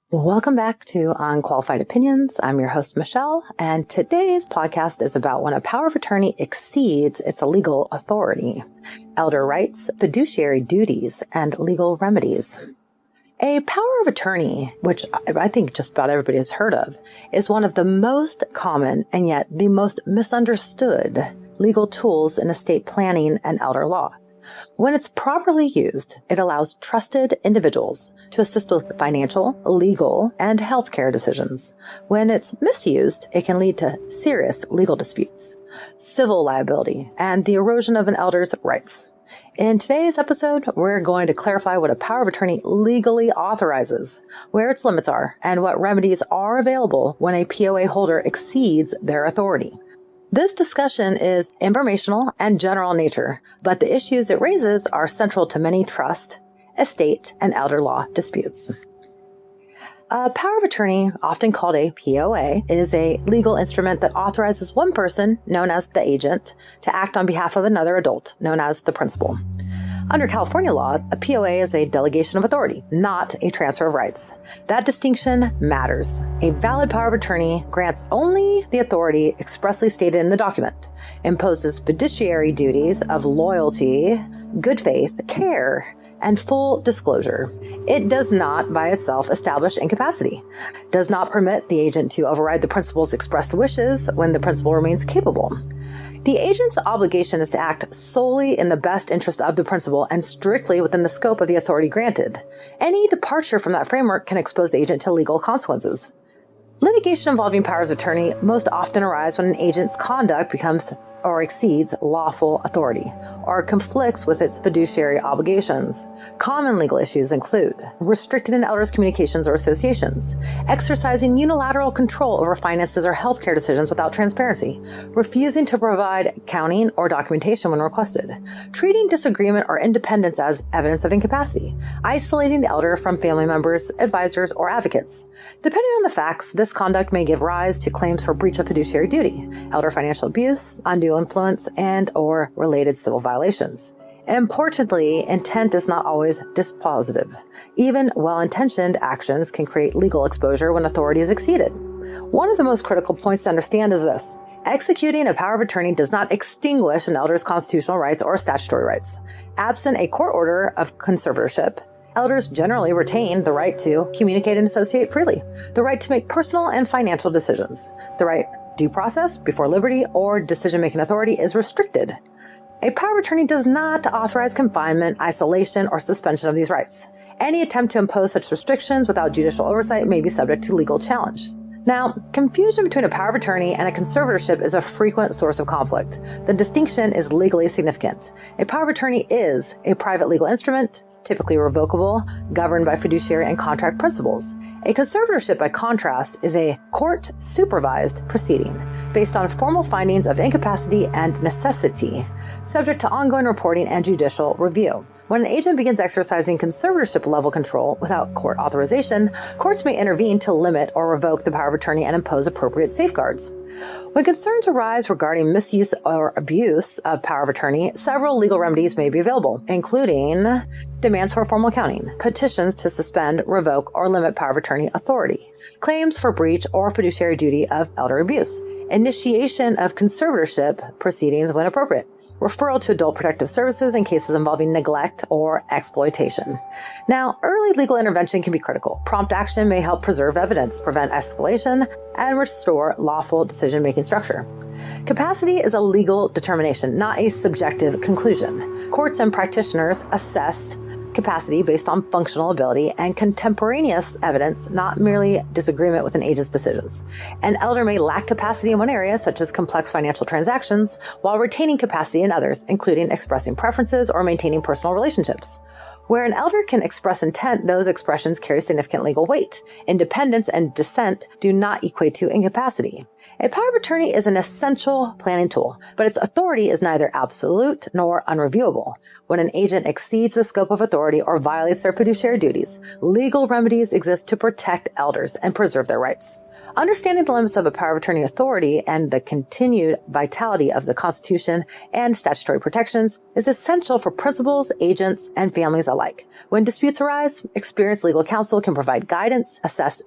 Welcome back to Unqualified Opinions. I'm your host, Michelle, and today's podcast is about when a power of attorney exceeds its legal authority, elder rights, fiduciary duties, and legal remedies. A power of attorney, which I think just about everybody has heard of, is one of the most common and yet the most misunderstood legal tools in estate planning and elder law. When it's properly used, it allows trusted individuals to assist with financial, legal, and healthcare decisions. When it's misused, it can lead to serious legal disputes, civil liability, and the erosion of an elder's rights. In today's episode, we're going to clarify what a power of attorney legally authorizes, where its limits are, and what remedies are available when a POA holder exceeds their authority. This discussion is informational and general in nature, but the issues it raises are central to many trust, estate, and elder law disputes. A power of attorney, often called a POA, is a legal instrument that authorizes one person, known as the agent, to act on behalf of another adult, known as the principal. Under California law, a POA is a delegation of authority, not a transfer of rights. That distinction matters. A valid power of attorney grants only the authority expressly stated in the document, imposes fiduciary duties of loyalty, good faith, care, and full disclosure. It does not, by itself, establish incapacity, does not permit the agent to override the principal's expressed wishes when the principal remains capable. The agent's obligation is to act solely in the best interest of the principal and strictly within the scope of the authority granted. Any departure from that framework can expose the agent to legal consequences. Litigation involving powers of attorney most often arise when an agent's conduct becomes or exceeds lawful authority, or conflicts with its fiduciary obligations. Common legal issues include restricting an elder's communications or associations, exercising unilateral control over finances or healthcare decisions without transparency, refusing to provide accounting or documentation when requested, treating disagreement or independence as evidence of incapacity, isolating the elder from family members, advisors, or advocates. Depending on the facts, this conduct may give rise to claims for breach of fiduciary duty, elder financial abuse, undue influence, and or related civil violations. Importantly, intent is not always dispositive. Even well-intentioned actions can create legal exposure when authority is exceeded. One of the most critical points to understand is this. Executing a power of attorney does not extinguish an elder's constitutional rights or statutory rights. Absent a court order of conservatorship, elders generally retain the right to communicate and associate freely, the right to make personal and financial decisions. The right due process before liberty or decision-making authority is restricted. A power of attorney does not authorize confinement, isolation, or suspension of these rights. Any attempt to impose such restrictions without judicial oversight may be subject to legal challenge. Now, confusion between a power of attorney and a conservatorship is a frequent source of conflict. The distinction is legally significant. A power of attorney is a private legal instrument, typically revocable, governed by fiduciary and contract principles. A conservatorship, by contrast, is a court-supervised proceeding based on formal findings of incapacity and necessity, subject to ongoing reporting and judicial review. When an agent begins exercising conservatorship-level control without court authorization, courts may intervene to limit or revoke the power of attorney and impose appropriate safeguards. When concerns arise regarding misuse or abuse of power of attorney, several legal remedies may be available, including demands for formal accounting, petitions to suspend, revoke, or limit power of attorney authority, claims for breach or fiduciary duty of elder abuse, initiation of conservatorship proceedings when appropriate, referral to adult protective services in cases involving neglect or exploitation. Now, early legal intervention can be critical. Prompt action may help preserve evidence, prevent escalation, and restore lawful decision-making structure. Capacity is a legal determination, not a subjective conclusion. Courts and practitioners assess capacity based on functional ability and contemporaneous evidence, not merely disagreement with an agent's decisions. An elder may lack capacity in one area, such as complex financial transactions, while retaining capacity in others, including expressing preferences or maintaining personal relationships. Where an elder can express intent, those expressions carry significant legal weight. Independence and dissent do not equate to incapacity. A power of attorney is an essential planning tool, but its authority is neither absolute nor unreviewable. When an agent exceeds the scope of authority or violates their fiduciary duties, legal remedies exist to protect elders and preserve their rights. Understanding the limits of a power of attorney authority and the continued vitality of the Constitution and statutory protections is essential for principals, agents, and families alike. When disputes arise, experienced legal counsel can provide guidance, assess